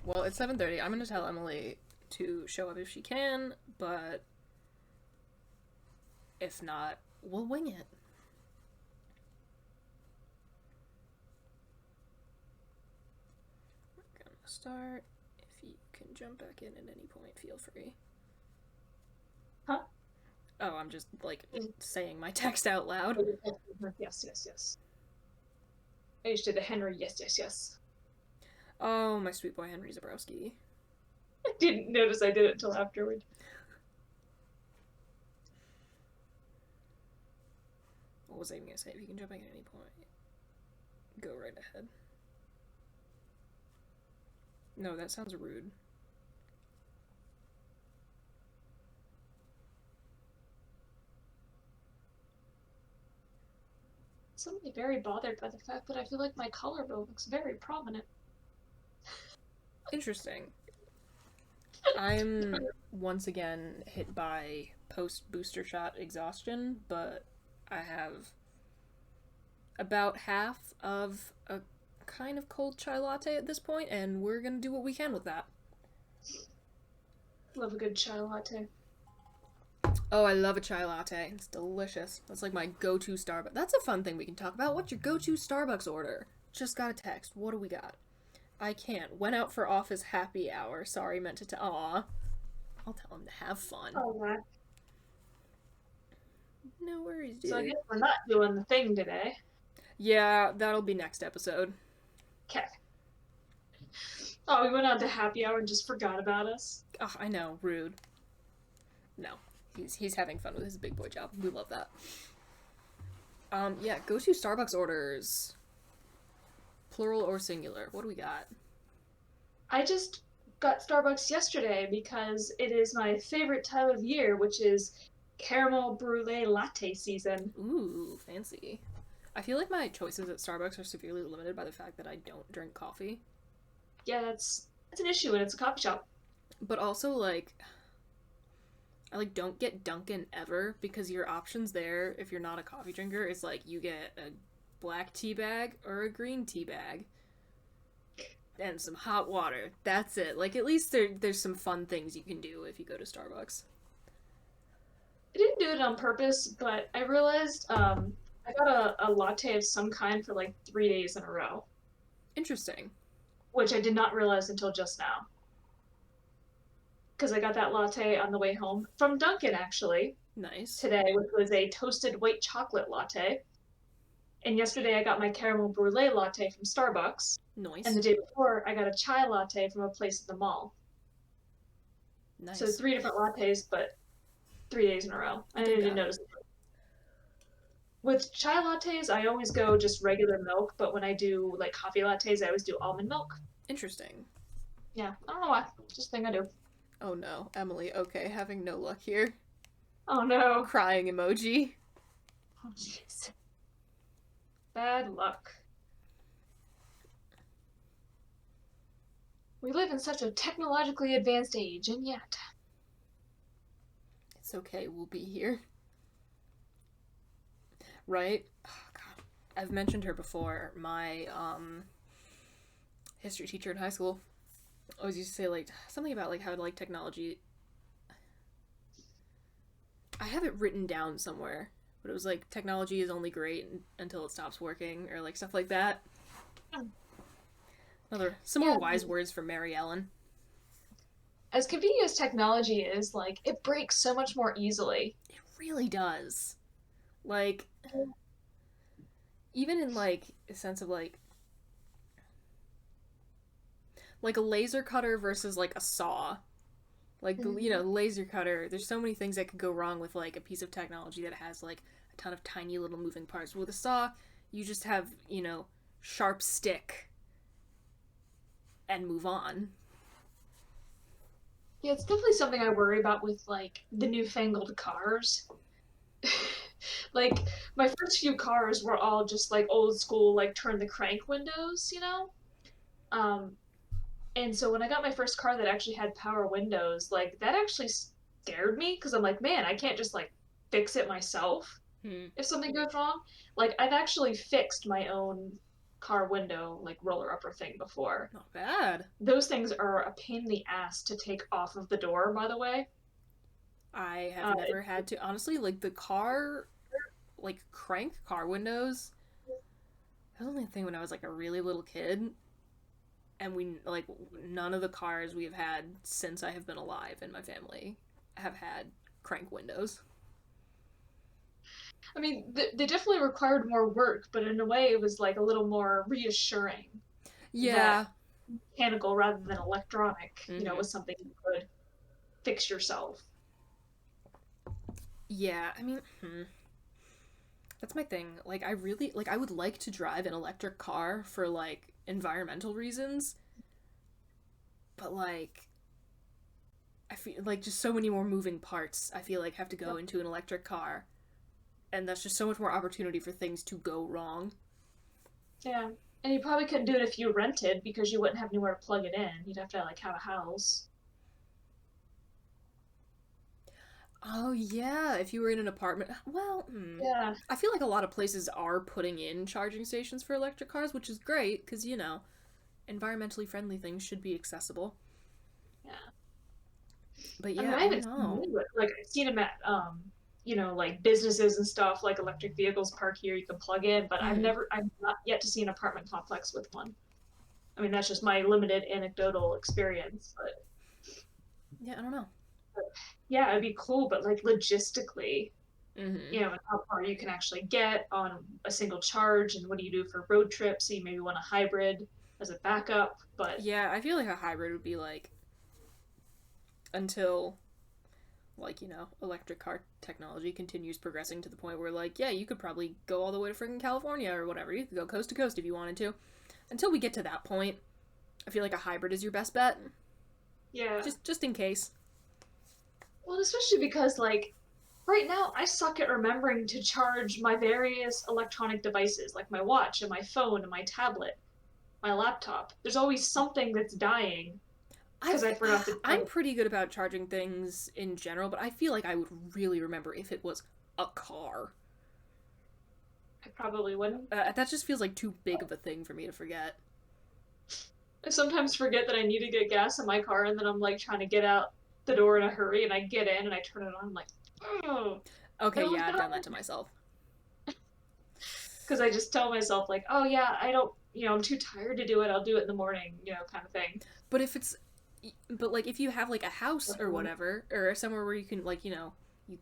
well, it's 7:30. I'm gonna tell Emily to show up if she can, but if not, we'll wing it. We're gonna start. If you can jump back in at any point, feel free. Huh? Oh, I'm just, like, saying my text out loud. Yes, yes, yes. I just did the Henry, yes, yes, yes. Oh, my sweet boy Henry Zabrowski. I didn't notice I did it until afterward. What was I even gonna say? If you can jump back at any point, go right ahead. No, that sounds rude. Somebody very bothered by the fact that I feel like my collarbone looks very prominent. Interesting. I'm once again hit by post booster shot exhaustion, but I have about half of a kind of cold chai latte at this point, and we're gonna do what we can with that. Love a good chai latte. Oh, I love a chai latte. It's delicious. That's like my go-to Starbucks. That's a fun thing we can talk about. What's your go-to Starbucks order? Just got a text. What do we got? I can't. Went out for office happy hour. Sorry, meant to Aw. I'll tell him to have fun. Oh, right. No worries, dude. So I guess we're not doing the thing today. Yeah, that'll be next episode. Okay. Oh, we went on to happy hour and just forgot about us. Oh, I know, rude. No, he's having fun with his big boy job. We love that. Yeah, go to Starbucks orders. Plural or singular? What do we got? I just got Starbucks yesterday because it is my favorite time of year, which is caramel brulee latte season. Ooh, fancy. I feel like my choices at Starbucks are severely limited by the fact that I don't drink coffee. Yeah, that's an issue when it's a coffee shop. But also, like, I like don't get Dunkin' ever because your options there, if you're not a coffee drinker, is like you get a black tea bag or a green tea bag and some hot water. That's it. Like, at least there's some fun things you can do if you go to Starbucks. I didn't do it on purpose, but I realized I got a latte of some kind for like 3 days in a row, Interesting. which I did not realize until just now. Because I got that latte on the way home from Dunkin' actually Nice. today, which was a toasted white chocolate latte. And yesterday I got my caramel brulee latte from Starbucks. And Nice. the day before I got a chai latte from a place at the mall. So Nice. 3 different lattes, but 3 days in a row. I didn't even notice it. With chai lattes, I always go just regular milk, but when I do like coffee lattes, I always do almond milk. Interesting. Yeah, I don't know why. Just a thing I do. Oh no, Emily, okay, having no luck here. Oh no. Crying emoji. Oh jeez. Bad luck. We live in such a technologically advanced age, and yet. It's okay, we'll be here. Right? Oh, God. I've mentioned her before. My history teacher in high school always used to say like something about like how like technology. I have it written down somewhere, but it was like technology is only great until it stops working, or like stuff like that. Some more wise words from Mary Ellen. As convenient as technology is, like, it breaks so much more easily. It really does. Like, even in like a sense of like a laser cutter versus like a saw. Like the laser cutter, there's so many things that could go wrong with like a piece of technology that has like a ton of tiny little moving parts. With a saw, you just have, sharp stick and move on. Yeah, it's definitely something I worry about with, like, the newfangled cars. Like, my first few cars were all just, like, old school, like, turn the crank windows, you know? Um, and so when I got my first car that actually had power windows, like, that actually scared me, because I'm like, man, I can't just, like, fix it myself Hmm. if something goes wrong. Like, I've actually fixed my own car window like roller upper thing before. Not bad. Those things are a pain in the ass to take off of the door, by the way. I have never had to, honestly, like the car, like crank car windows. That was only a thing when I was like a really little kid. And we, like, none of the cars we have had since I have been alive in my family have had crank windows. I mean, they definitely required more work, but in a way, it was like a little more reassuring Yeah. that mechanical rather than electronic, Mm-hmm. was something you could fix yourself. Yeah, I mean, that's my thing. Like, I really, like, I would like to drive an electric car for, like, environmental reasons, but, like, I feel like just so many more moving parts, I feel like, have to go into an electric car. And that's just so much more opportunity for things to go wrong. Yeah. And you probably couldn't do it if you rented because you wouldn't have anywhere to plug it in. You'd have to like have a house. Oh, yeah, if you were in an apartment. Well, Yeah. I feel like a lot of places are putting in charging stations for electric cars, which is great, because, environmentally friendly things should be accessible. Yeah. But I mean, yeah, I I don't haven't seen know. many, but like I've seen them at like businesses and stuff, like electric vehicles park here, you can plug in, but Hmm. I've not yet to see an apartment complex with one. I mean, that's just my limited anecdotal experience, Yeah, I don't know. but yeah, it'd be cool, but like logistically, Hmm. and how far you can actually get on a single charge, and what do you do for road trips? So you maybe want a hybrid as a backup, but Yeah, I feel like a hybrid would be like until electric car technology continues progressing to the point where like, yeah, you could probably go all the way to freaking California or whatever. You could go coast to coast if you wanted to. Until we get to that point, I feel like a hybrid is your best bet. yeah. Just in case. Well, especially because like right now I suck at remembering to charge my various electronic devices, like my watch and my phone and my tablet, my laptop. There's always something that's dying I because I forgot to I'm charge. pretty good about charging things in general, but I feel like I would really remember if it was a car. I probably wouldn't. That just feels like too big of a thing for me to forget. I sometimes forget that I need to get gas in my car, and then I'm like trying to get out the door in a hurry, and I get in and I turn it on. I'm like, oh, it Okay, was yeah, I've done that done. to myself. Because I just tell myself like, oh yeah, I don't, I'm too tired to do it. I'll do it in the morning, kind of thing. But but like if you have like a house or whatever, or somewhere where you can like you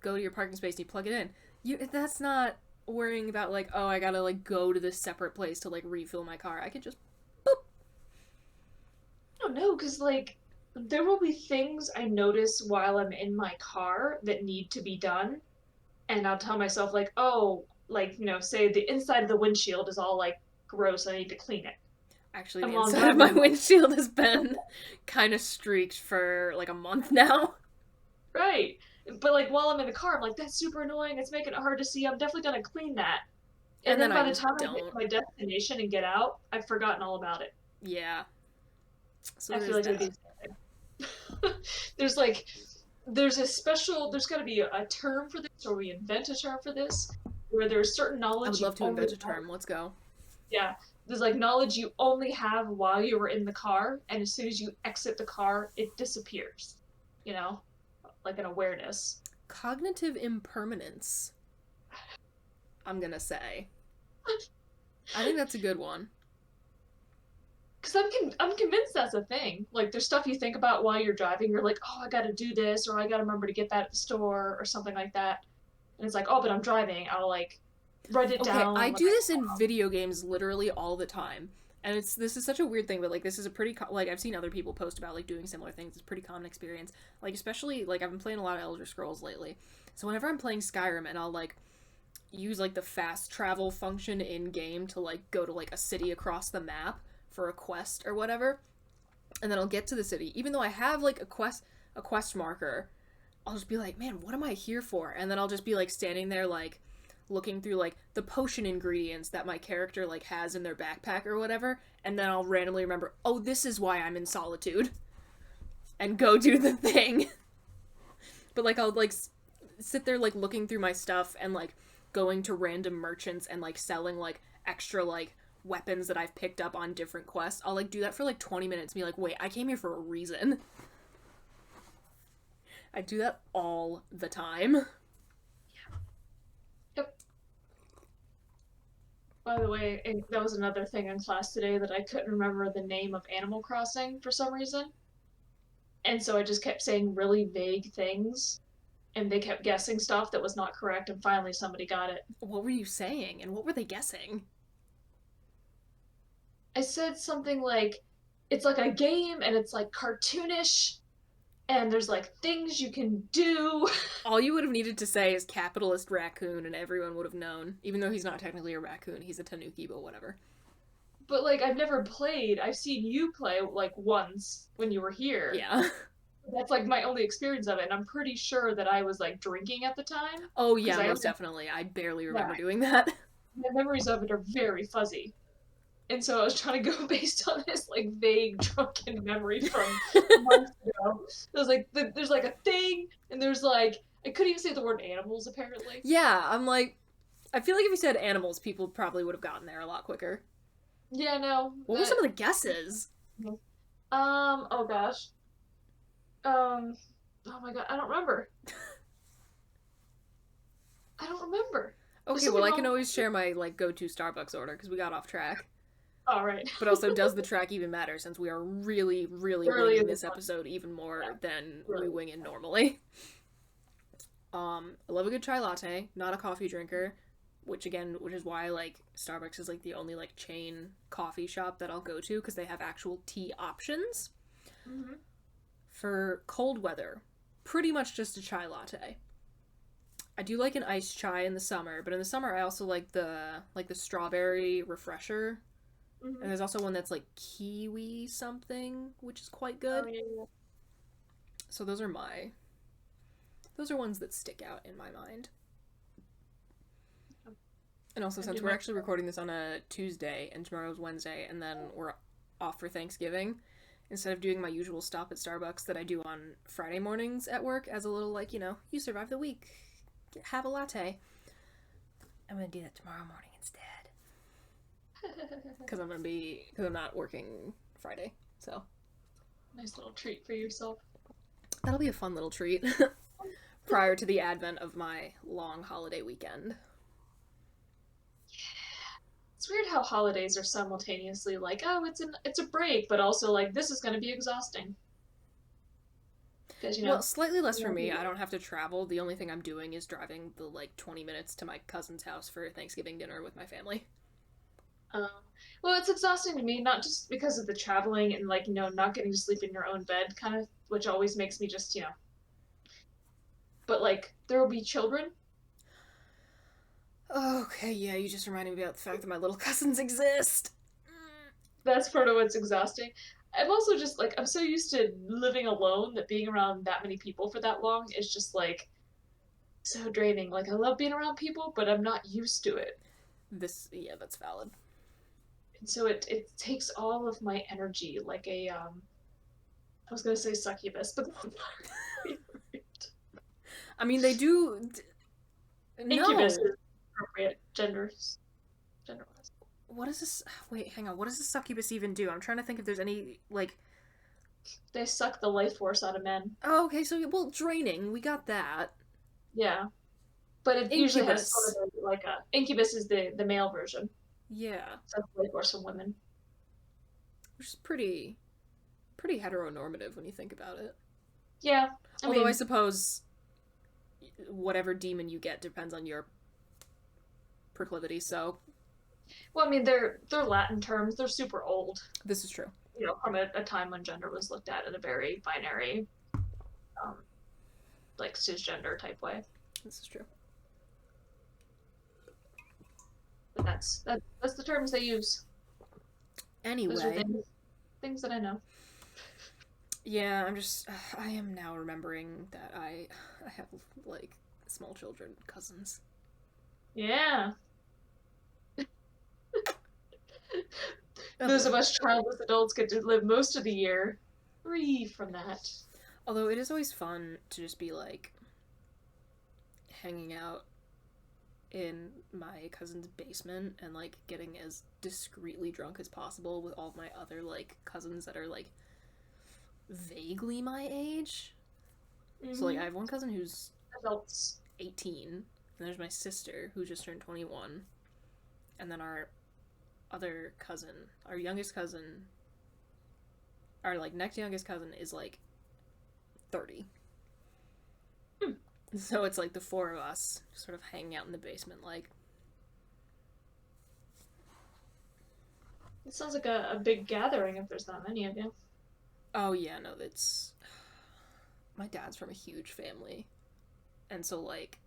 go to your parking space and you plug it in, that's not worrying about like, oh, I gotta like go to this separate place to like refill my car. I could just boop. I don't know, because like there will be things I notice while I'm in my car that need to be done, and I'll tell myself like, oh, like say the inside of the windshield is all like gross, I need to clean it. Actually, And the while I'm inside of my driving, windshield has been kind of streaked for like a month now. right? But like while I'm in the car, I'm like, that's super annoying. It's making it hard to see. I'm definitely gonna clean that. And And then then I by the just time I get to don't. my destination and get out, I've forgotten all about it. Yeah. So I feel there's like it would be that. the same thing. there's like there's got to be a term for this, or we invent a term for this, where there's certain I knowledge would you love to only invent a have. term. Let's go. Yeah, there's like knowledge you only have while you were in the car, and as soon as you exit the car, it disappears. You know, like an awareness. Cognitive impermanence, I'm gonna say. I think that's a good one. Because I'm convinced that's a thing. Like there's stuff you think about while you're driving. You're like, oh, I got to do this, or I got to remember to get that at the store, or something like that. And it's like, oh, but I'm driving. I'll like write it Okay, down I when do I this in video games literally all the time. And this is such a weird thing, but like this is a like I've seen other people post about like doing similar things. It's a pretty common experience. Like especially like I've been playing a lot of Elder Scrolls lately. So whenever I'm playing Skyrim and I'll like use like the fast travel function in game to like go to like a city across the map for a quest or whatever, and then I'll get to the city even though I have like a quest marker. I'll just be like, man, what am I here for? And then I'll just be like standing there like looking through like the potion ingredients that my character like has in their backpack or whatever, and then I'll randomly remember, oh, this is why I'm in solitude, and go do the thing. But like I'll like sit there like looking through my stuff and like going to random merchants and like selling like extra like weapons that I've picked up on different quests. I'll like do that for like 20 minutes and be like, wait, I came here for a reason. I do that all the time. Yep. By the way, that was another thing in class today that I couldn't remember the name of Animal Crossing for some reason. And so I just kept saying really vague things, and they kept guessing stuff that was not correct, and finally somebody got it. What were you saying, and what were they guessing? I said something like, it's like a game, and it's like cartoonish, and there's like things you can do. All you would have needed to say is capitalist raccoon, and everyone would have known. Even though he's not technically a raccoon, he's a tanuki, but whatever. But like, I've never played. I've seen you play like once when you were here. Yeah. That's like my only experience of it, and I'm pretty sure that I was like drinking at the time. Oh yeah, most definitely. I barely remember doing that. My memories of it are very fuzzy. And so I was trying to go based on this like vague drunken memory from months ago. It was like there's like a thing, and there's like I couldn't even say the word animals apparently. Yeah, I'm like, I feel like if you said animals, people probably would have gotten there a lot quicker. Yeah, no. What were some of the guesses? Oh gosh. Oh my god, I don't remember. I don't remember. Okay, well, I can always share my like go-to Starbucks order because we got off track. All right. But also, does the track even matter since we are really, really winging this episode even more than we wing it normally? I love a good chai latte, not a coffee drinker, which is why like Starbucks is like the only like chain coffee shop that I'll go to because they have actual tea options. Mm-hmm. For cold weather, pretty much just a chai latte. I do like an iced chai in the summer, but in the summer I also like the strawberry refresher. Mm-hmm. And there's also one that's like kiwi something, which is quite good. Oh, yeah. So those are ones that stick out in my mind. And also, since we're actually recording this on a Tuesday and tomorrow's Wednesday, and then we're off for Thanksgiving, instead of doing my usual stop at Starbucks that I do on Friday mornings at work as a little like, you survive the week, have a latte, I'm gonna do that tomorrow morning instead. Because I'm not working Friday, so. Nice little treat for yourself. That'll be a fun little treat prior to the advent of my long holiday weekend. It's weird how holidays are simultaneously like, oh, it's a break, but also like this is going to be exhausting. Because well, slightly less for me. I don't have to travel. The only thing I'm doing is driving the like 20 minutes to my cousin's house for Thanksgiving dinner with my family. Well, it's exhausting to me, not just because of the traveling and like not getting to sleep in your own bed, kind of, which always makes me just But like there will be children. Okay, yeah, you just reminded me about the fact that my little cousins exist. That's part of what's exhausting. I'm also just like, I'm so used to living alone that being around that many people for that long is just like so draining. Like I love being around people, but I'm not used to it. Yeah, that's valid. And so it takes all of my energy like a I was gonna say succubus, but I mean they do incubus is appropriate gender-wise. What is this? Wait, hang on. What does the succubus even do? I'm trying to think if there's any, like... They suck the life force out of men. Oh, okay, so, well, draining. We got that. Yeah. But it usually has sort of like a... Incubus is the male version. Yeah. Sucks the life force from women. Which is pretty heteronormative when you think about it. Yeah. Although I suppose whatever demon you get depends on your proclivity, so... Well, I mean, they're Latin terms. They're super old. This is true. From a time when gender was looked at in a very binary, like cisgender type way. This is true. But that's the terms they use. Anyway. Those are things that I know. Yeah, I am now remembering that I have, like, small children, cousins. Yeah. Those of us childless adults get to live most of the year free from that. Although it is always fun to just be like hanging out in my cousin's basement and like getting as discreetly drunk as possible with all of my other like cousins that are like vaguely my age. So like I have one cousin who's Adults. 18, and there's my sister who just turned 21, and then our other cousin, our youngest cousin, our like next youngest cousin is like 30. So it's like the four of us sort of hanging out in the basement, like. It sounds like a big gathering if there's that many of you. Oh yeah, no, that's. My dad's from a huge family, and so like.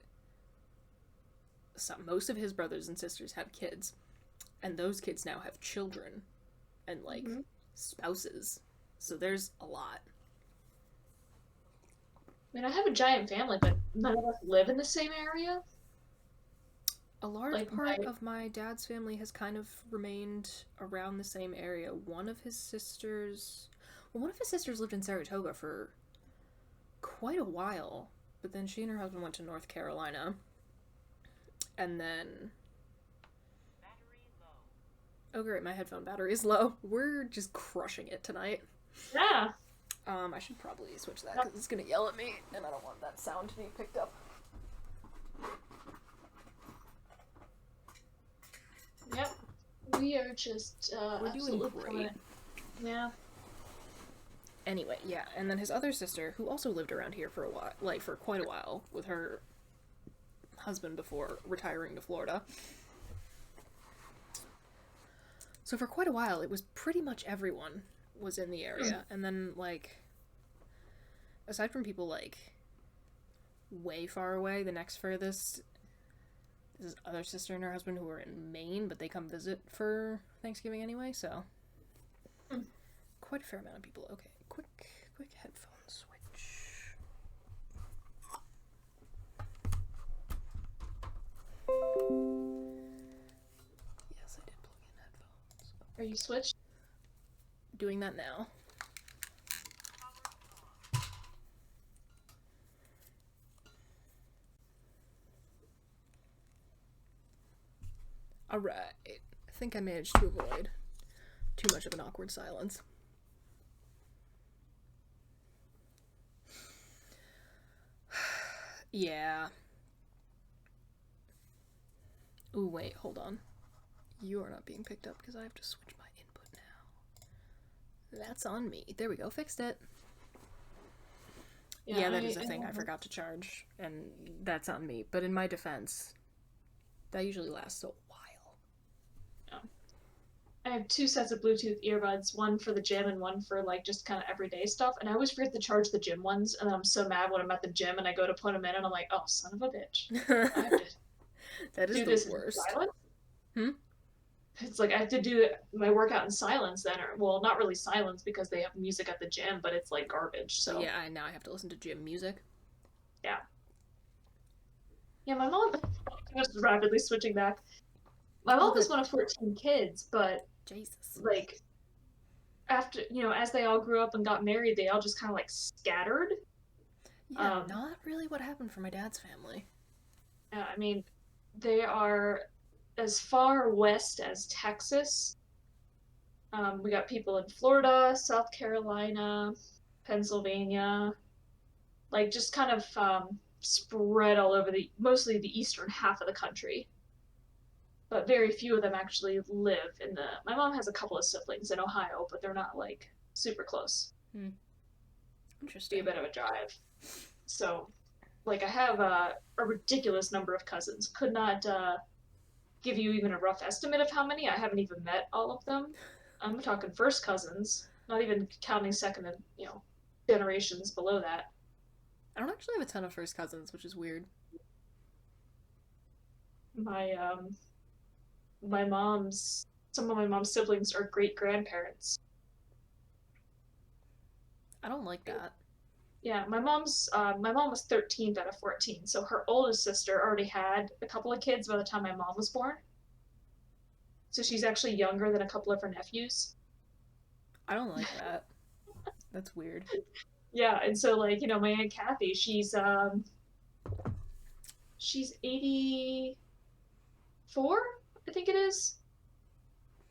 Most of his brothers and sisters have kids, and those kids now have children, and like spouses. So there's a lot. I mean, I have a giant family, but none of us live in the same area. A large part of my dad's family has kind of remained around the same area. One of his sisters lived in Saratoga for quite a while, but then she and her husband went to North Carolina. And then... Oh great, my headphone battery is low. We're just crushing it tonight. Yeah. I should probably switch that because it's gonna yell at me, and I don't want that sound to be picked up. Yep. We are just we're doing great. Yeah. Anyway, yeah, and then his other sister, who also lived around here for a while, like for quite a while, with her husband before retiring to Florida. So for quite a while, it was pretty much everyone was in the area, and then like, aside from people like way far away, the next furthest is his other sister and her husband who are in Maine, but they come visit for Thanksgiving anyway, so quite a fair amount of people. Okay, quick headphone switch. Yes, I did plug in headphones. Are you switched? Doing that now. Alright. I think I managed to avoid too much of an awkward silence. Yeah. Ooh, wait, hold on. You are not being picked up because I have to switch my input now. That's on me. There we go, fixed it. Yeah, that is a thing I forgot to charge, and that's on me. But in my defense, that usually lasts a while. I have 2 sets of Bluetooth earbuds, one for the gym and one for like just kind of everyday stuff. And I always forget to charge the gym ones, and I'm so mad when I'm at the gym and I go to put them in, and I'm like, oh, son of a bitch. I have to that is do the this worst. In silence. It's like I have to do my workout in silence then, or well, not really silence because they have music at the gym, but it's like garbage. So yeah, now I have to listen to gym music. Yeah. Yeah, my mom. Just rapidly switching back. My mom was one of 14 kids, but Jesus. like after as they all grew up and got married, they all just kind of like scattered. Yeah, not really what happened for my dad's family. I mean, they are as far west as Texas. We got people in Florida, South Carolina, Pennsylvania, like just kind of spread all over mostly the eastern half of the country. But very few of them actually live in the. My mom has a couple of siblings in Ohio, but they're not like super close. Interesting. Be a bit of a drive. So, like, I have a ridiculous number of cousins. Could not give you even a rough estimate of how many. I haven't even met all of them. I'm talking first cousins, not even counting second and generations below that. I don't actually have a ton of first cousins, which is weird. Some of my mom's siblings are great grandparents. I don't like that. Yeah, my mom was 13th out of 14, so her oldest sister already had a couple of kids by the time my mom was born. So she's actually younger than a couple of her nephews. I don't like that. That's weird. Yeah, and so like, my Aunt Kathy, she's 80, 4, I think it is.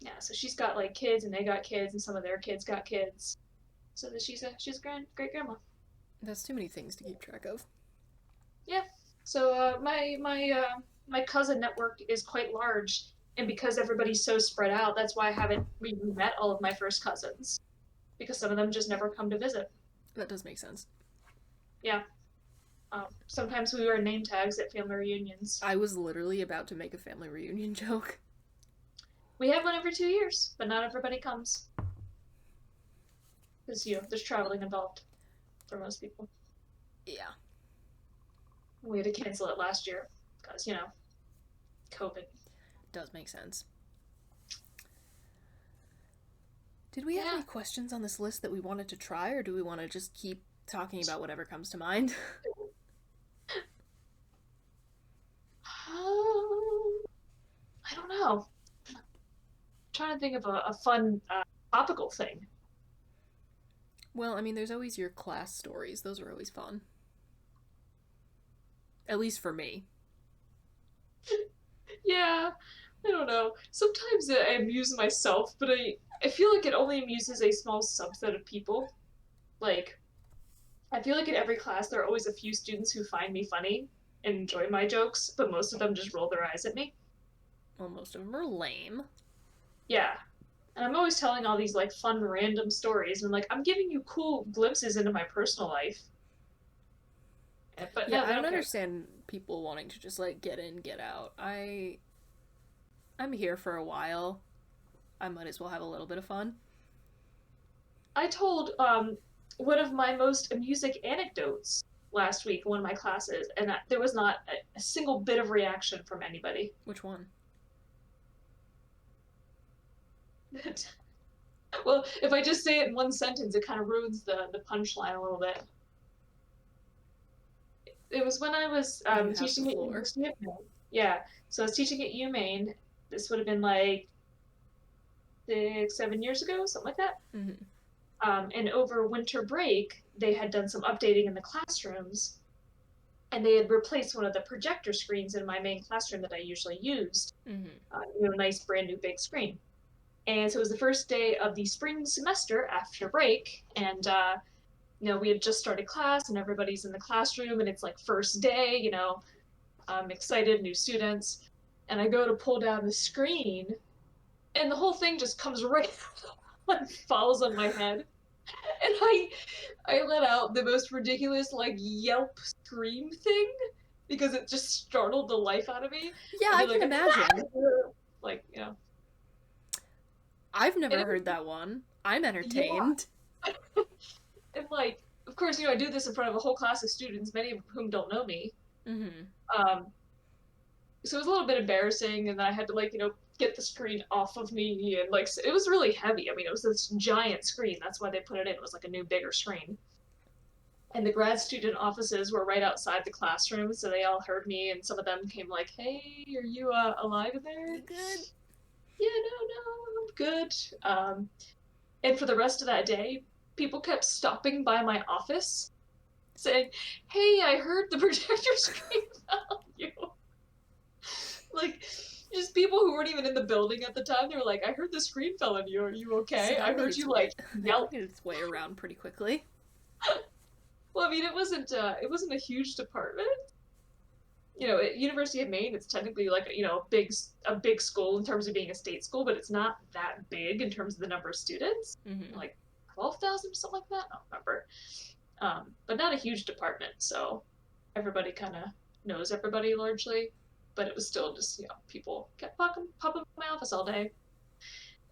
Yeah, so she's got like kids, and they got kids, and some of their kids got kids. So that she's a great grandma. That's too many things to keep track of. Yeah. So my cousin network is quite large, and because everybody's so spread out, that's why I haven't really met all of my first cousins, because some of them just never come to visit. That does make sense. Yeah. Sometimes we wear name tags at family reunions. I was literally about to make a family reunion joke. We have one every 2 years, but not everybody comes because there's traveling involved for most people. Yeah. We had to cancel it last year because COVID. Does make sense. Did we have any questions on this list that we wanted to try, or do we want to just keep talking about whatever comes to mind? I don't know. I'm trying to think of a fun topical thing. Well, I mean, there's always your class stories. Those are always fun. At least for me. Yeah, I don't know. Sometimes I amuse myself, but I feel like it only amuses a small subset of people. Like, I feel like in every class there are always a few students who find me funny and enjoy my jokes, but most of them just roll their eyes at me. Well, most of them are lame. Yeah. And I'm always telling all these like fun random stories and like I'm giving you cool glimpses into my personal life. But Yeah, no, I they don't don't care. understand people wanting to just like get in, get out. I'm here for a while. I might as well have a little bit of fun. I told one of my most amusing anecdotes last week in one of my classes, and there was not a single bit of reaction from anybody. Which one? Well, if I just say it in one sentence, it kind of ruins the punchline a little bit. It was when I was You have the teaching at floor. University of Maine. Yeah, so I was teaching at UMaine. This would have been like 6, 7 years ago, something like that. Mm-hmm. And over winter break, they had done some updating in the classrooms, and they had replaced one of the projector screens in my main classroom that I usually used. Mm-hmm. Nice brand new big screen. And so it was the first day of the spring semester after break, and we had just started class, and everybody's in the classroom, and it's like first day. I'm excited, new students, and I go to pull down the screen, and the whole thing just comes right and falls on my head. And I let out the most ridiculous like yelp scream thing because it just startled the life out of me. Yeah, I can imagine. Like, I've never heard that one. I'm entertained. Yeah. And like, of course, I do this in front of a whole class of students, many of whom don't know me. Mm-hmm. So it was a little bit embarrassing, and then I had to like, get the screen off of me, and like it was really heavy. I mean, it was this giant screen. That's why they put it in. It was like a new, bigger screen. And the grad student offices were right outside the classroom, so they all heard me, and some of them came like, "Hey, are you alive in there?" You good? Yeah, no, I'm good. And for the rest of that day, people kept stopping by my office, saying, "Hey, I heard the projector screen fell on you." Like, just people who weren't even in the building at the time, they were like, "I heard the screen fell on you. Are you okay? So I heard you like yell." That made its way around pretty quickly. Well, I mean, it wasn't a huge department. At University of Maine, it's technically like a big school in terms of being a state school, but it's not that big in terms of the number of students. Mm-hmm. Like 12,000, something like that. I don't remember. But not a huge department, so everybody kind of knows everybody largely. But it was still just people kept popping in my office all day,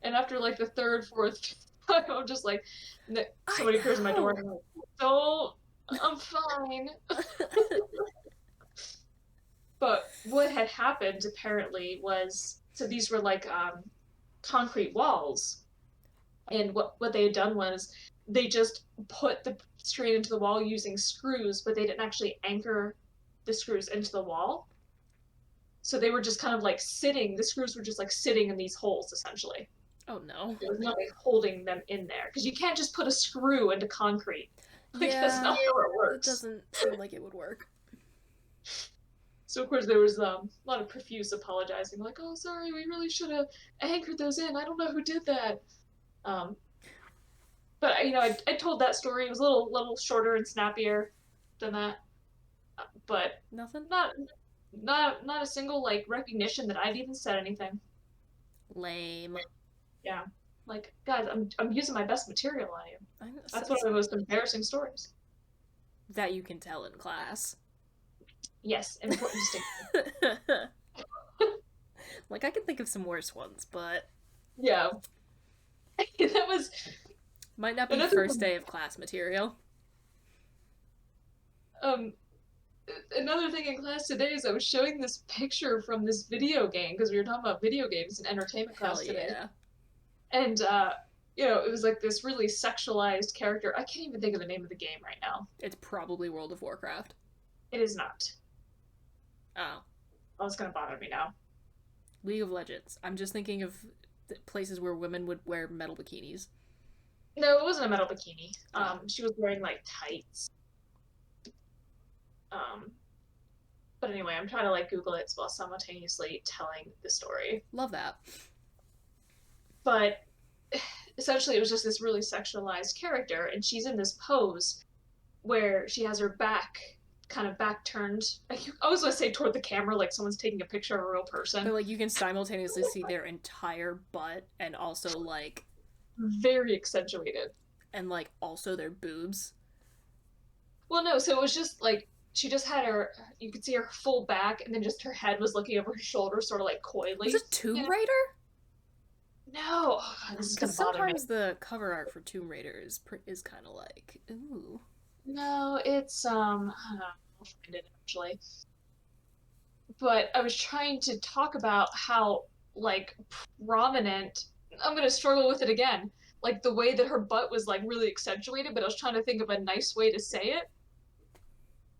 and after like the third, fourth time, I'm just like, somebody appears at my door, and I'm like, "Don't, I'm fine." But what had happened apparently was, so these were like concrete walls, and what they had done was they just put the screen into the wall using screws, but they didn't actually anchor the screws into the wall. So they were just kind of like sitting. The screws were just like sitting in these holes essentially. Oh no. There was nothing holding them in there because you can't just put a screw into concrete. Like, Yeah, that's not how it it works. doesn't seem like it would work. So of course there was a lot of profuse apologizing, like, "Oh, sorry, we really should have anchored those in. I don't know who did that." Um, but I told that story. It was a little shorter and snappier than that, but Nothing? not not a single like recognition that I'd even said anything. Lame. Yeah, like guys, I'm using my best material on you. I know, That's one of the most embarrassing stories. that you can tell in class. Yes, important distinction. Like, I can think of some worse ones, but Yeah, that was might not be another first day of class material. um another thing in class today is I was showing this picture from this video game because we were talking about video games in entertainment Hell class today, yeah. and it was like this really sexualized character. I can't even think of the name of the game right now. It's probably World of Warcraft. It is not. Oh. Oh, it's gonna bother me now. League of Legends. I'm just thinking of places where women would wear metal bikinis. No, it wasn't a metal bikini. Oh. She was wearing like tights. Um, but anyway, I'm trying to like Google it while simultaneously telling the story. Love that. But essentially, it was just this really sexualized character, and she's in this pose where she has her back kind of back turned. I always want to say toward the camera, like someone's taking a picture of a real person. But, like, you can simultaneously see their entire butt and also, like, Very accentuated. and, like, also their boobs. Well, no, so it was just like she just had her. You could see her full back, and then just her head was looking over her shoulder, sort of like coyly. Was it Tomb Raider? No, oh, God, this is gonna Because bother me. sometimes the cover art for Tomb Raider is kind of like, ooh. No, it's I don't know, I'll find it actually. But I was trying to talk about how like prominent. I'm gonna struggle with it again. Like the way that her butt was like really accentuated, but I was trying to think of a nice way to say it.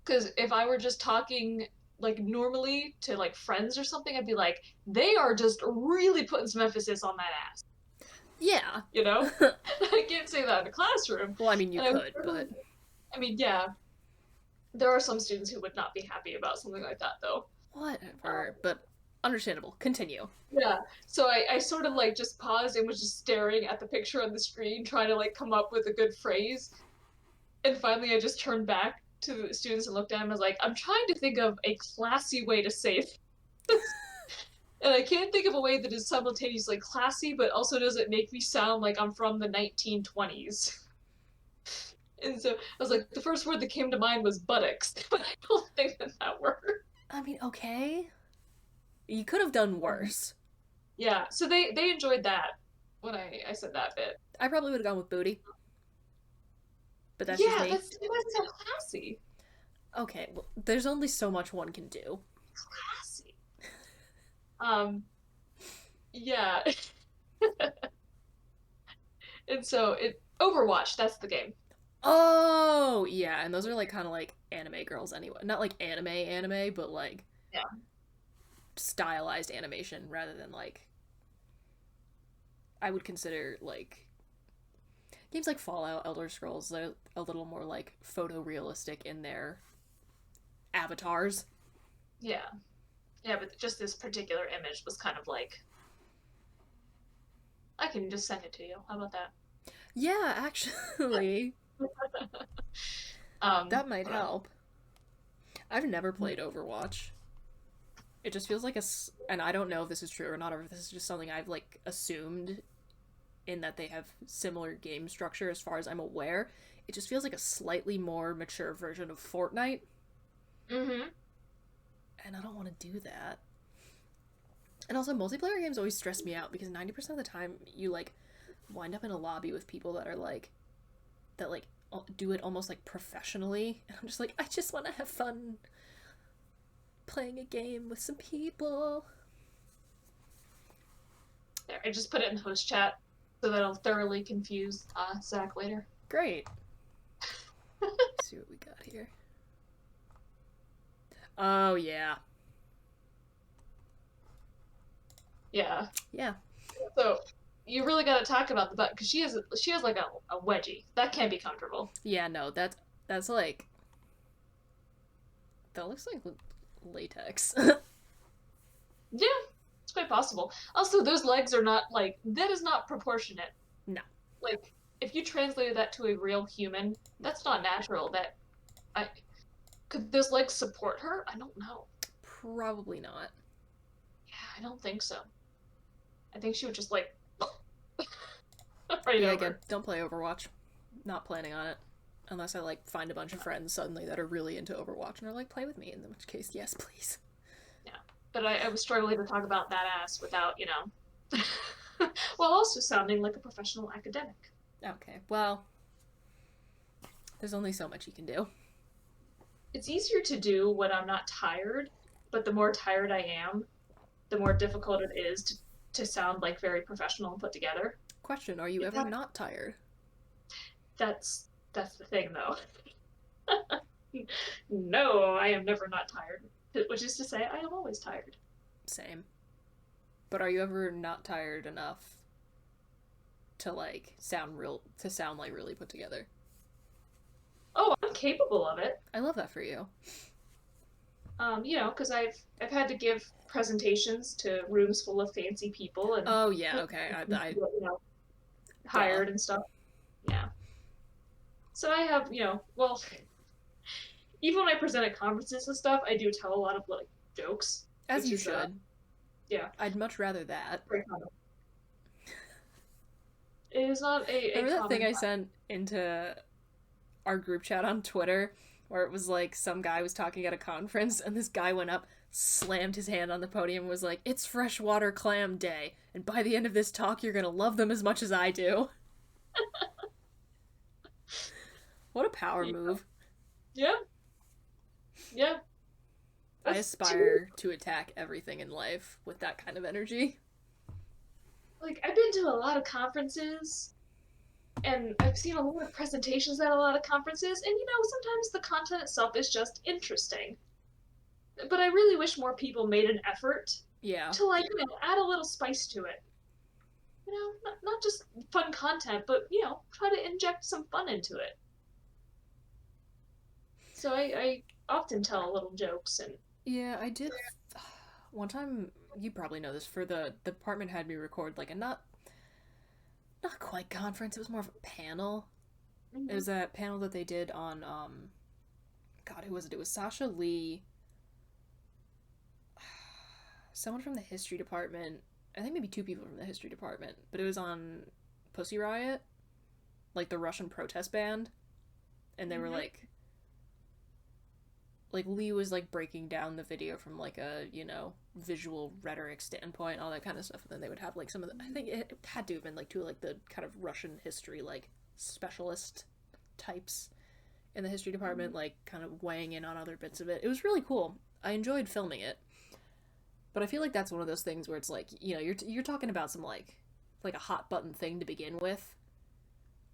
Because if I were just talking like normally to like friends or something, I'd be like, they are just really putting some emphasis on that ass. Yeah. You know? I can't say that in a classroom. Well, I mean, you And could, but I mean, yeah, there are some students who would not be happy about something like that, though. whatever. But understandable. Continue. Yeah, so I sort of like just paused and was just staring at the picture on the screen, trying to like come up with a good phrase. And finally, I just turned back to the students and looked at them. I was like, I'm trying to think of a classy way to say it. And I can't think of a way that is simultaneously classy, but also doesn't make me sound like I'm from the 1920s. And so I was like, the first word that came to mind was buttocks, but I don't think that word. I mean, okay. You could have done worse. Yeah, so they enjoyed that when I said that bit. I probably would have gone with booty. But that's Yeah, just me. that's so classy. Okay, well, there's only so much one can do. Classy. Yeah. And so it Overwatch, that's the game. Oh, yeah, and those are like kind of like anime girls anyway. Not like anime, but like Yeah. stylized animation rather than like I would consider like games like Fallout, Elder Scrolls, they're a little more like photorealistic in their avatars. Yeah. Yeah, but just this particular image was kind of like I can just send it to you. How about that? Yeah, actually, that might help. I've never played Overwatch. It just feels like and I don't know if this is true or not, or if this is just something I've like assumed in that they have similar game structure as far as I'm aware. It just feels like a slightly more mature version of Fortnite. Mm-hmm. And I don't want to do that. And also, multiplayer games always stress me out because 90% of the time you like wind up in a lobby with people that are like, that like do it almost like professionally. And I'm just like, I just want to have fun playing a game with some people. There, I just put it in host chat so that'll thoroughly confuse Zach later. Great. Let's see what we got here. Oh, yeah. Yeah. Yeah. So you really got to talk about the butt because she has like a wedgie that can't be comfortable. Yeah, no, that's like, that looks like latex. Yeah, it's quite possible. Also, those legs are not like that is not proportionate. No. Like if you translated that to a real human, that's not natural. That I could those legs support her? I don't know. Probably not. Yeah, I don't think so. I think she would just like right Yeah, again, over. don't play Overwatch. Not planning on it. Unless I, like, find a bunch of friends suddenly that are really into Overwatch and are like, play with me, in which case, yes, please. Yeah, but I was struggling to talk about that ass without while also sounding like a professional academic. Okay, well, there's only so much you can do. It's easier to do when I'm not tired, but the more tired I am, the more difficult it is to sound like very professional and put together. Question, are you ever not tired? That's the thing though. No, I am never not tired. Which is to say, I am always tired. Same. But are you ever not tired enough to, like, sound like really put together? Oh, I'm capable of it. I love that for you. Because I've had to give presentations to rooms full of fancy people and Oh, yeah, okay. Duh. hired and stuff. Yeah. So I have, well, even when I present at conferences and stuff, I do tell a lot of like jokes, As which you is should. yeah, I'd much rather that. very common. It is not a Remember that thing common. I sent into our group chat on Twitter where it was like some guy was talking at a conference and this guy went up, slammed his hand on the podium, and was like, "It's freshwater clam day, and by the end of this talk, you're gonna love them as much as I do." What a power move. Yeah, yeah. I That's aspire to attack everything in life with that kind of energy. like I've been to a lot of conferences and I've seen a lot of presentations at a lot of conferences, and sometimes the content itself is just interesting. But I really wish more people made an effort Yeah. to like add a little spice to it. Not just fun content, but try to inject some fun into it. So I often tell little jokes and Yeah, I did. One time, you probably know this, for the department had me record like a not quite conference, it was more of a panel. It mm-hmm. was a panel that they did on God, who was it? It was Sasha Lee, someone from the history department. I think maybe two people from the history department, but it was on Pussy Riot, like the Russian protest band, and they were Mm-hmm. like Lee was like breaking down the video from like a visual rhetoric standpoint, all that kind of stuff. And then they would have like some of the, I think it had to have been like two like the kind of Russian history like specialist types in the history department, like kind of weighing in on other bits of it. It was really cool. I enjoyed filming it, but I feel like that's one of those things where it's like you're talking about some like a hot button thing to begin with,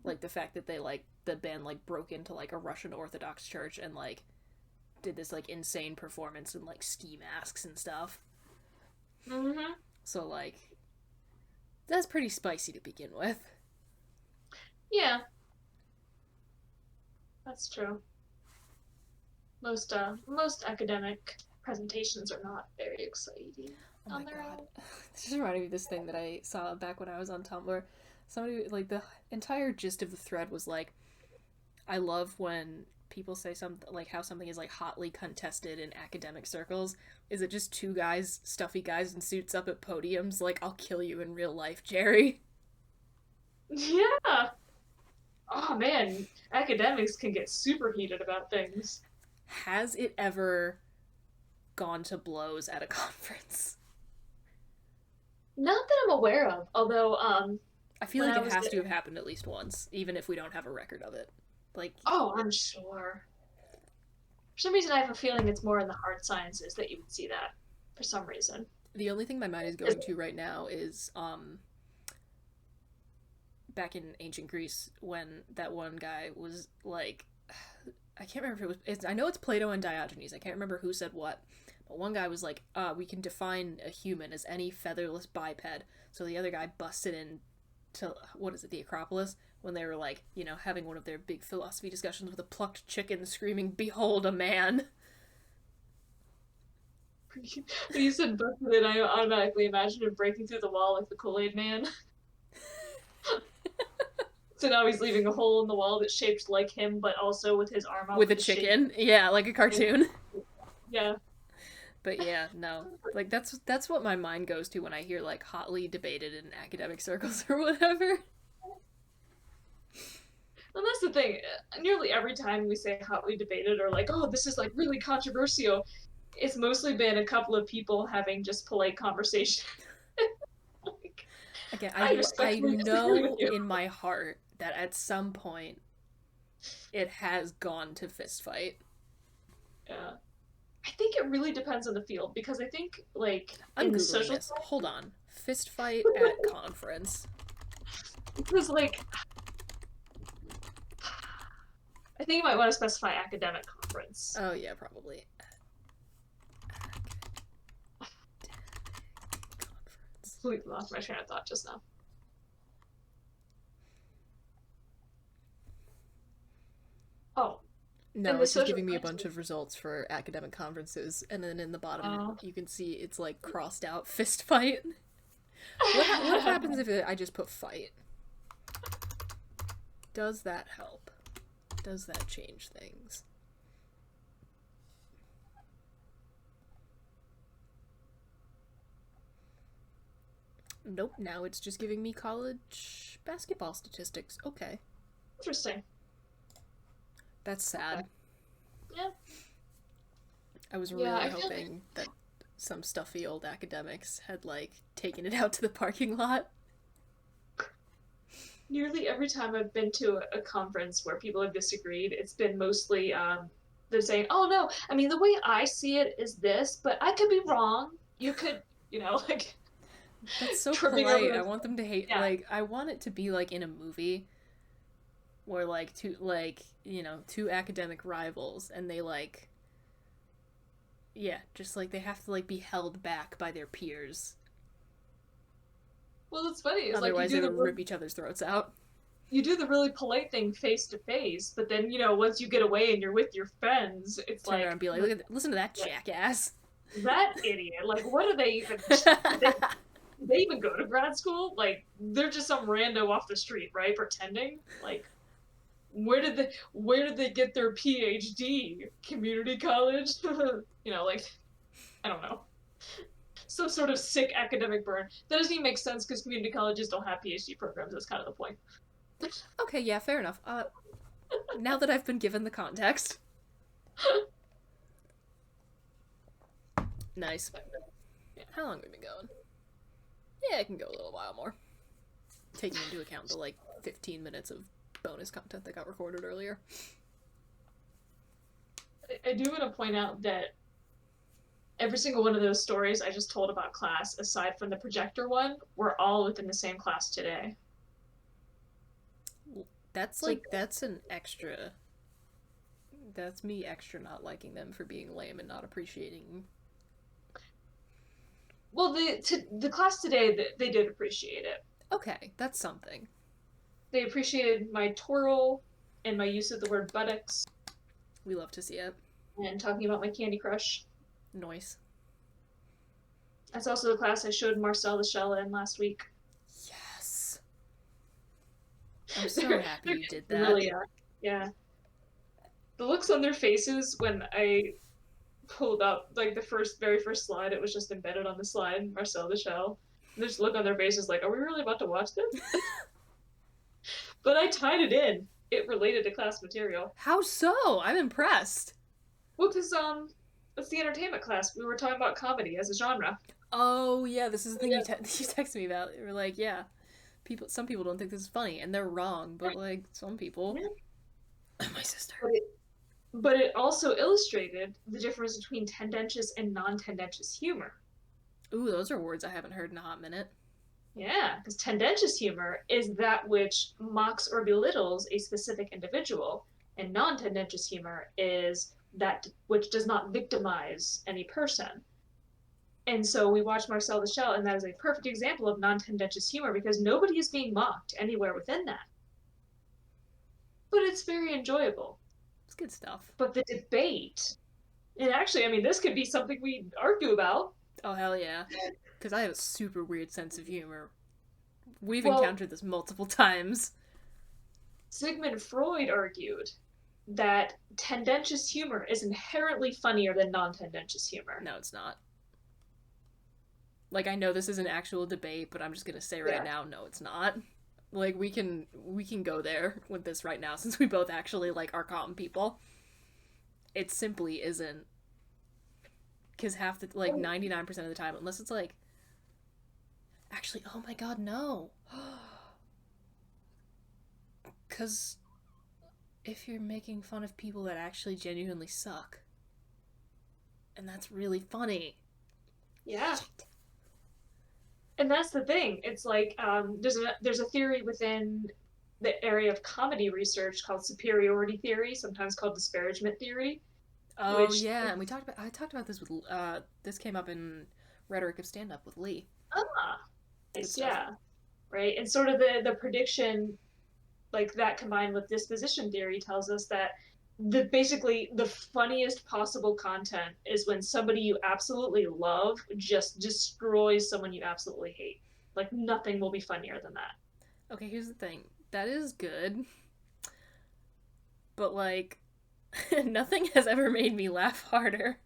like the fact that they like the band like broke into like a Russian Orthodox church and like did this like insane performance in like ski masks and stuff. Mm-hmm. So like that's pretty spicy to begin with. Yeah, that's true. Most academic presentations are not very exciting Oh my on their god. own. This just reminded me of this thing that I saw back when I was on Tumblr. Somebody like the entire gist of the thread was like, I love when people say something like how something is like hotly contested in academic circles. Is it just two guys, stuffy guys in suits up at podiums like, I'll kill you in real life, Jerry? Yeah. Oh man, academics can get super heated about things. Has it ever gone to blows at a conference? Not that I'm aware of, although I feel when like I it was has to there. have happened at least once, even if we don't have a record of it. Like, Oh, I'm sure. For some reason, I have a feeling it's more in the hard sciences that you would see that. For some reason. the only thing my mind is going to right now is back in ancient Greece when that one guy was like, I can't remember if I know it's Plato and Diogenes. I can't remember who said what. But one guy was like, we can define a human as any featherless biped. So the other guy busted in to, what is it, the Acropolis, when they were like, having one of their big philosophy discussions with a plucked chicken screaming, "Behold a man!" When you said busted in, I automatically imagined him breaking through the wall like the Kool-Aid Man. So now he's leaving a hole in the wall that's shaped like him, but also with his arm out With a with a shape. chicken. Yeah, like a cartoon. Yeah. But yeah, no. Like that's what my mind goes to when I hear like hotly debated in academic circles or whatever. And that's the thing. Nearly every time we say hotly debated or like, oh, this is like really controversial, it's mostly been a couple of people having just polite conversation. Like, Again, I I respectfully disagree with know you. in my heart that at some point it has gone to fist fight. Yeah. I think it really depends on the field because I think like I'm in the googling social this. Hold science, on. Fist fight at conference. because like I think you might want to specify academic conference. Oh yeah, probably. Conference. Completely lost my train of thought just now. Oh, in No, the it's just social giving me a bunch sciences. of results for academic conferences, and then in the bottom Oh. you can see it's like crossed out fist fight. What happens if I just put fight? Does that help? Does that change things? Nope, now it's just giving me college basketball statistics. Okay. Interesting. That's sad. Okay. Yeah. I was Yeah, really I feel like hoping that some stuffy old academics had, like, taken it out to the parking lot. nearly every time I've been to a conference where people have disagreed, it's been mostly they're saying, "Oh no, I mean the way I see it is this, but I could be wrong. You could, like That's so tripping polite. over I the want them to hate, yeah. like, I want it to be like in a movie where, like, two academic rivals and they, like, yeah, just like they have to, like, be held back by their peers. Well, it's funny. It's like Otherwise, they would rip each other's throats out. you do the really polite thing face to face, but then once you get away and you're with your friends, it's Turn around like and be like, look at, listen to that jackass. that idiot. Like, what are they even? Did they even go to grad school? Like, they're just some rando off the street, right? Pretending. Like, where did they get their PhD? Community college? Like I don't know. Some sort of sick academic burn. That doesn't even make sense because community colleges don't have PhD programs. That's kind of the point. Okay, yeah, fair enough. Now that I've been given the context. Nice. How long have we been going? Yeah, it can go a little while more. Taking into account the, like, 15 minutes of bonus content that got recorded earlier. I do want to point out that every single one of those stories I just told about class, aside from the projector one, were all within the same class today. That's, So, like, that's an extra. That's me extra not liking them for being lame and not appreciating. well, the class today, they did appreciate it. Okay, that's something. They appreciated my twirl and my use of the word buttocks We love to see it. and talking about my Candy Crush. Noise. That's also the class I showed Marcel the Shell in last week. Yes. I'm so happy you did that. Really, yeah. The looks on their faces when I pulled up like the very first slide, it was just embedded on the slide, Marcel the Shell. And just look on their faces like, are we really about to watch this? But I tied it in. It related to class material. How so? I'm impressed. Well, because it's the entertainment class. We were talking about comedy as a genre. Oh yeah, this is the thing Yeah. you texted me about. You were like, yeah, some people don't think this is funny, and they're wrong. But like some people, my sister. But it also illustrated the difference between tendentious and non-tendentious humor. Ooh, those are words I haven't heard in a hot minute. Yeah, because tendentious humor is that which mocks or belittles a specific individual, and non-tendentious humor is that which does not victimize any person. And so we watched Marcel the Shell, and that is a perfect example of non-tendentious humor because nobody is being mocked anywhere within that. But it's very enjoyable. It's good stuff. But the debate And actually, I mean, this could be something we argue about. Oh, hell yeah. Because I have a super weird sense of humor. We've Well, encountered this multiple times. Sigmund Freud argued that tendentious humor is inherently funnier than non-tendentious humor. No, it's not. Like, I know this is an actual debate, but I'm just gonna say right Yeah. now, no, it's not. Like, we can go there with this right now since we both actually like are calm people. It simply isn't. Because half the, like, 99% of the time, unless it's like, actually, oh my god, no. Because if you're making fun of people that actually genuinely suck, and that's really funny. Yeah. Shit. And that's the thing. It's like there's a theory within the area of comedy research called superiority theory, sometimes called disparagement theory, Oh which yeah, and I talked about this with this came up in Rhetoric of Stand Up with Lee. ah, Good it's stuff. yeah, right. And sort of the prediction like that combined with disposition theory tells us that basically the funniest possible content is when somebody you absolutely love just destroys someone you absolutely hate. Like nothing will be funnier than that. Okay, here's the thing. That is good, but like nothing has ever made me laugh harder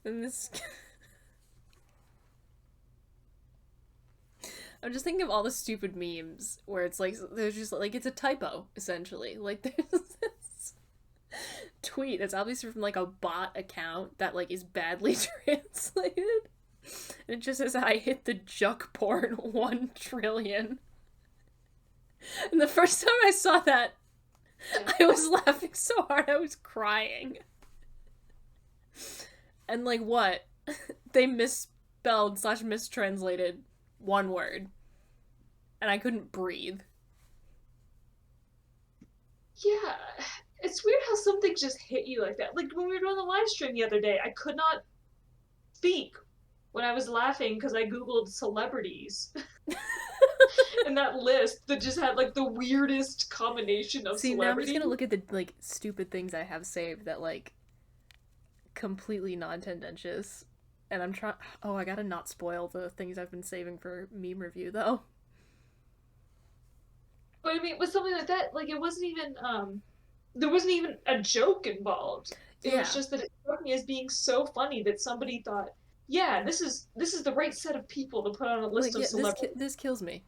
than this. I'm just thinking of all the stupid memes where it's like there's just like it's a typo essentially. Like there's this tweet that's obviously from like a bot account that like is badly translated. And it just says I hit the juck porn 1 trillion. And the first time I saw that, I was laughing so hard I was crying. And like what? They misspelled slash mistranslated one word. And I couldn't breathe. Yeah, it's weird how some things just hit you like that. Like when we were doing the live stream the other day, I could not speak when I was laughing because I googled celebrities and that list that just had like the weirdest combination of See, now I'm just celebrities. gonna look at the like stupid things I have saved that like completely non-tendentious. And I'm trying. Oh, I gotta not spoil the things I've been saving for meme review though. But I mean, with something like that, like it wasn't even there wasn't even a joke involved. It was Yeah, just that it struck me as being so funny that somebody thought, yeah, this is the right set of people to put on a list like of yeah, celebrities. this kills me.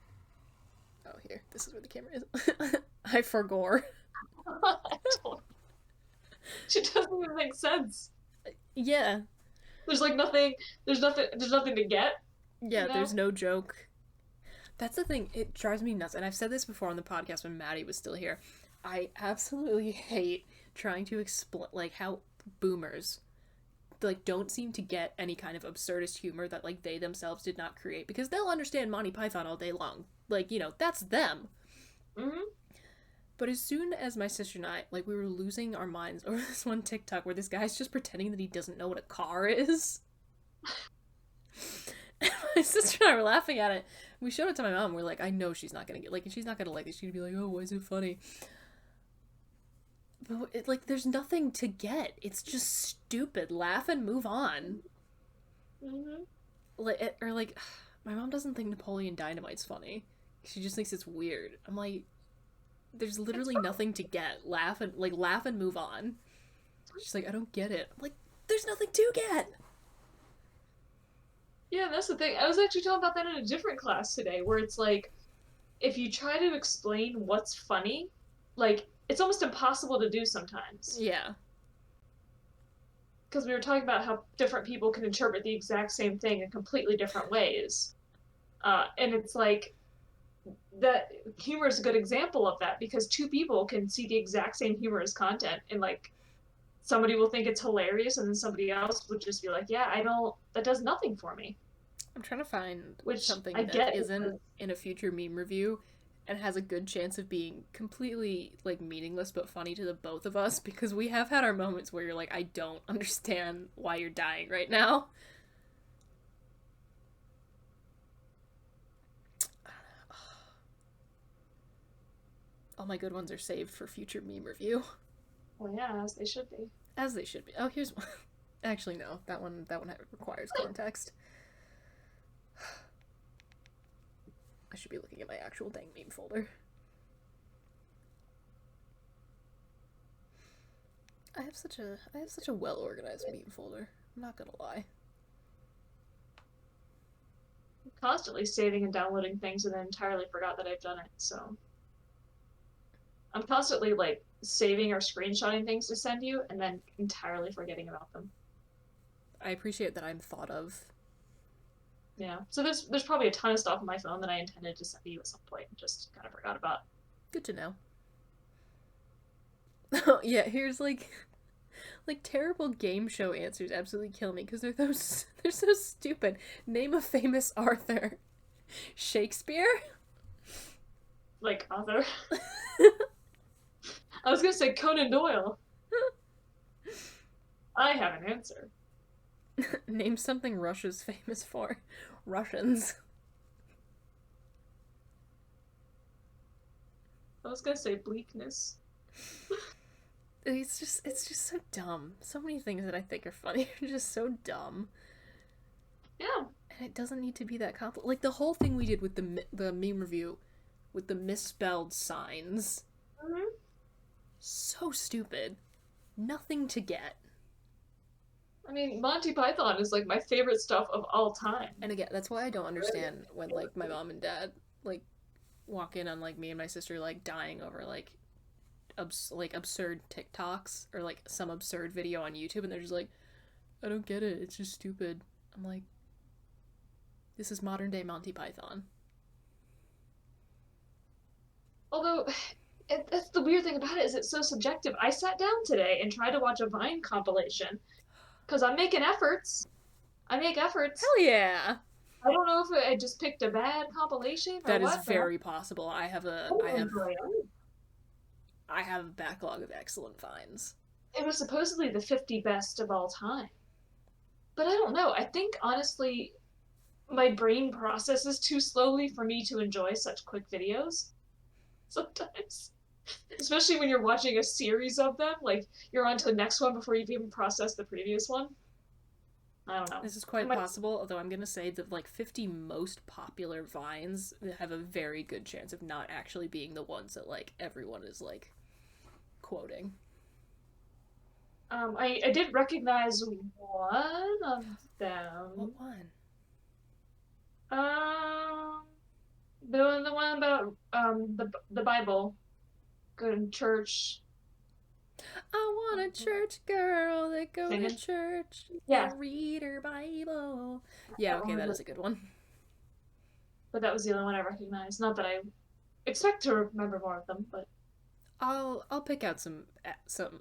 Oh, here, this is where the camera is. I forgore. I don't, it doesn't even make sense. Yeah, There's like nothing. There's nothing to get. You yeah. know. There's no joke. That's the thing. It drives me nuts. And I've said this before on the podcast when Maddie was still here. I absolutely hate trying to explain like how boomers like don't seem to get any kind of absurdist humor that like they themselves did not create because they'll understand Monty Python all day long. Like, that's them. Hmm. But as soon as my sister and I, like, we were losing our minds over this one TikTok where this guy's just pretending that he doesn't know what a car is. And my sister and I were laughing at it. We showed it to my mom. We're like, I know she's not gonna get like, she's not gonna like it. She'd be like, oh, why is it funny? But like, there's nothing to get. It's just stupid. Laugh and move on. Hmm. Like, or like, my mom doesn't think Napoleon Dynamite's funny. She just thinks it's weird. I'm like, there's It's literally nothing to get. Laugh and move on. She's like, I don't get it. I'm like, there's nothing to get. Yeah, that's the thing. I was actually talking about that in a different class today, where it's like if you try to explain what's funny, like it's almost impossible to do sometimes. Yeah. Because we were talking about how different people can interpret the exact same thing in completely different ways. And it's like that humor is a good example of that because two people can see the exact same humorous content and like somebody will think it's hilarious and then somebody else would just be like, yeah, I don't, that does nothing for me, I'm trying to find which I something that get isn't because in a future meme review and has a good chance of being completely like meaningless but funny to the both of us because we have had our moments where you're like, I don't understand why you're dying right now. All my good ones are saved for future meme review. well, yeah, as they should be. As they should be. Oh, here's one. Actually, no. That one requires context. I should be looking at my actual dang meme folder. I have such a well organized meme folder. I'm not gonna lie. I'm constantly saving and downloading things and then entirely forgot that I've done it, so I'm constantly like saving or screenshotting things to send you and then entirely forgetting about them. I appreciate that I'm thought of. Yeah. So there's probably a ton of stuff on my phone that I intended to send you at some point and just kind of forgot about. Good to know. Oh yeah, here's like terrible game show answers absolutely kill me because they're so stupid. Name a famous author. Shakespeare? Like author. I was gonna say Conan Doyle. I have an answer. Name something Russia's famous for. Russians. I was gonna say bleakness. It's just so dumb. So many things that I think are funny are just so dumb. Yeah. And it doesn't need to be that complicated. Like the whole thing we did with the meme review with the misspelled signs. Mm-hmm. So stupid. Nothing to get. I mean, Monty Python is like my favorite stuff of all time. And again, that's why I don't understand when like my mom and dad like walk in on like me and my sister like dying over like absurd TikToks or like some absurd video on YouTube, and they're just like, I don't get it. It's just stupid. I'm like, this is modern day Monty Python. Although, that's the weird thing about it is it's so subjective. I sat down today and tried to watch a Vine compilation because I'm making efforts. I make efforts. Hell yeah. I don't know if I just picked a bad compilation or That what. is very possible. I have a backlog of excellent finds. It was supposedly the 50 best of all time. But I don't know. I think honestly my brain processes too slowly for me to enjoy such quick videos. Sometimes. Especially when you're watching a series of them, like you're on to the next one before you've even processed the previous one. I don't know. This is quite possible, although I'm gonna say that like 50 most popular vines have a very good chance of not actually being the ones that like everyone is like quoting. I did recognize one of them. What one? The one about the Bible. Go to church. I want a church girl that goes Sing to it. church Yeah. and read her Bible. Yeah, okay, that is a good one. But that was the only one I recognized. Not that I expect to remember more of them, but I'll pick out some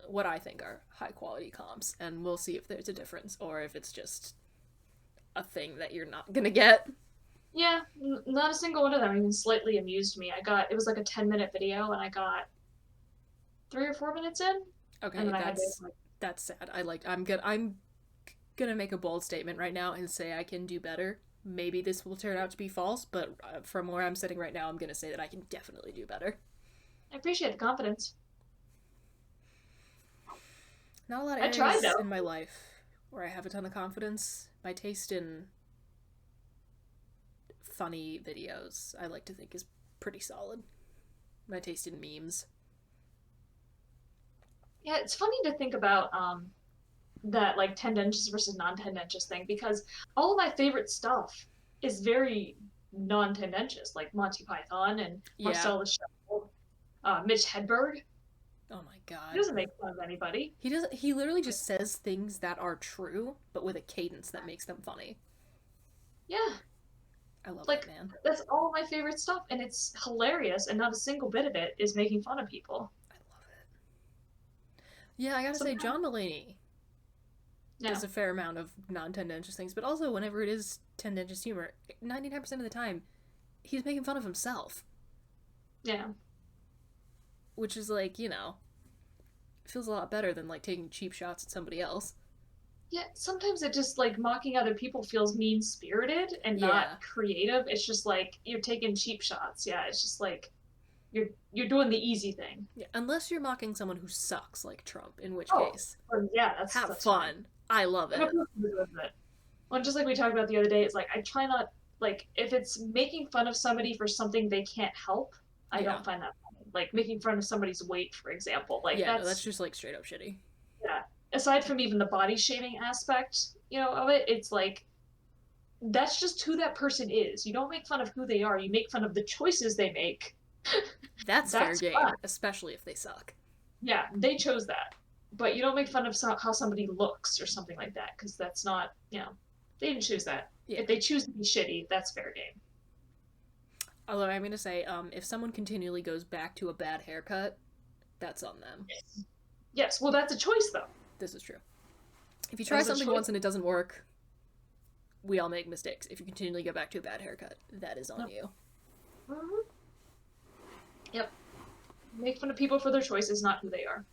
what I think are high quality comps, and we'll see if there's a difference or if it's just a thing that you're not gonna get. yeah, not a single one of them even slightly amused me. It was like a 10-minute video, and I got 3 or 4 minutes in. Okay, and then I had to, that's sad. I'm gonna make a bold statement right now and say I can do better. Maybe this will turn out to be false, but from where I'm sitting right now, I'm gonna say that I can definitely do better. I appreciate the confidence. Not a lot of I tried, areas though. in my life where I have a ton of confidence. My taste in funny videos, I like to think, is pretty solid. My taste in memes. Yeah, it's funny to think about that like tendentious versus non-tendentious thing because all of my favorite stuff is very non-tendentious, like Monty Python and Marcel the Shell, Mitch Hedberg. Oh my god. He doesn't make fun of anybody. He literally just says things that are true, but with a cadence that makes them funny. Yeah. I love Like, that man. that's all my favorite stuff, and it's hilarious, and not a single bit of it is making fun of people. I love it. Yeah, I gotta say, John Mulaney does a fair amount of non-tendentious things, but also whenever it is tendentious humor, 99% of the time, he's making fun of himself. Yeah. Which is like, feels a lot better than like taking cheap shots at somebody else. Yeah, sometimes it just like mocking other people feels mean-spirited and not creative. It's just like you're taking cheap shots. Yeah, it's just like You're doing the easy thing. Yeah, unless you're mocking someone who sucks like Trump, in which Oh, case, well, yeah, have that's fun. fine. I love I'm a it. person who does it. Well, just like we talked about the other day, it's like I try not like if it's making fun of somebody for something they can't help, I Yeah. don't find that funny. Like making fun of somebody's weight, for example. Like Yeah, no, that's that's just like straight up shitty. yeah. Aside from even the body shaming aspect, of it, it's like that's just who that person is. You don't make fun of who they are. You make fun of the choices they make. That's fair That's fine. game, especially if they suck. Yeah, they chose that. But you don't make fun of how somebody looks or something like that because that's not, they didn't choose that. Yeah. If they choose to be shitty, that's fair game. Although I'm gonna say, if someone continually goes back to a bad haircut, that's on them. Yes. Yes. Well, that's a choice though. This is true. If you try something once and it doesn't work, we all make mistakes. If you continually go back to a bad haircut, that is on you. Mm-hmm. Yep. Make fun of people for their choices, not who they are.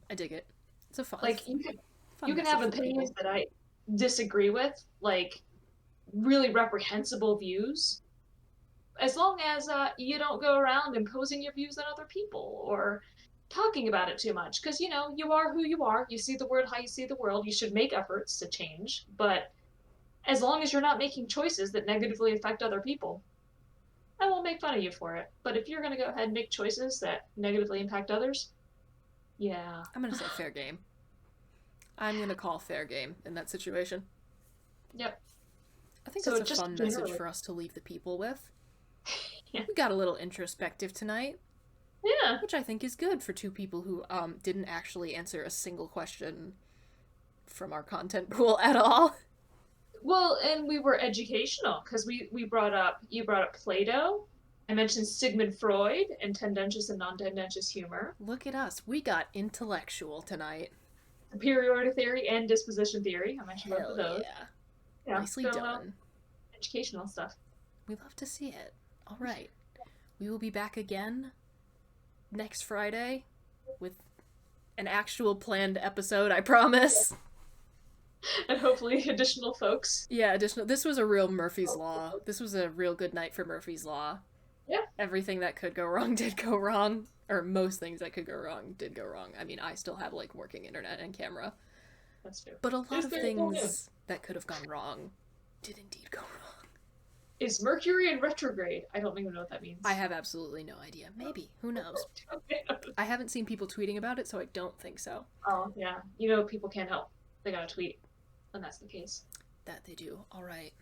I dig it. It's a fun. Like you can have opinions that I disagree with, like really reprehensible views, as long as you don't go around imposing your views on other people or talking about it too much. Because you are who you are. You see the world how you see the world. You should make efforts to change, but as long as you're not making choices that negatively affect other people, I won't make fun of you for it. But if you're going to go ahead and make choices that negatively impact others, yeah. I'm going to say fair game. I'm going to call fair game in that situation. Yep. I think that's a fun message for us to leave the people with. Yeah. We got a little introspective tonight. Yeah. Which I think is good for two people who didn't actually answer a single question from our content pool at all. Well, and we were educational because you brought up Plato. I mentioned Sigmund Freud and tendentious and non-tendentious humor. Look at us. We got intellectual tonight. Superiority theory and disposition theory. I mentioned both of those. Yeah. Nicely done. Educational stuff. We love to see it. All right. We will be back again next Friday with an actual planned episode, I promise. And hopefully additional folks. Yeah, additional. This was a real Murphy's Law. This was a real good night for Murphy's Law. Yeah. Everything that could go wrong did go wrong. Or most things that could go wrong did go wrong. I mean, I still have, working internet and camera. That's true. But a lot of things that could have gone wrong did indeed go wrong. Is Mercury in retrograde? I don't even know what that means. I have absolutely no idea. Maybe. Who knows? I haven't seen people tweeting about it, so I don't think so. Oh, yeah. People can't help. They gotta tweet. And that's the case. That they do. All right.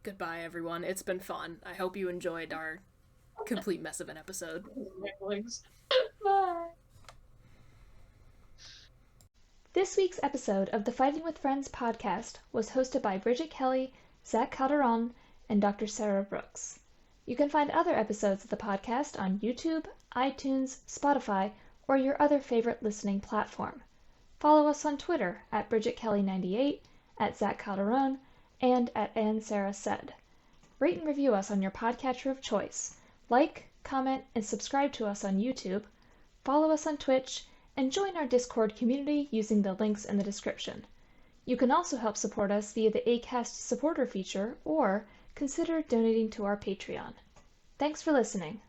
Goodbye, everyone. It's been fun. I hope you enjoyed our complete mess of an episode. Bye. This week's episode of the Fighting with Friends podcast was hosted by Bridget Kelly, Zach Calderon, and Dr. Sarah Brookes. You can find other episodes of the podcast on YouTube, iTunes, Spotify, or your other favorite listening platform. Follow us on Twitter at BridgetKelly98, at Zach Calderon, and at AnnSarahSaid. Rate and review us on your podcatcher of choice. Like, comment, and subscribe to us on YouTube. Follow us on Twitch, and join our Discord community using the links in the description. You can also help support us via the Acast supporter feature or consider donating to our Patreon. Thanks for listening.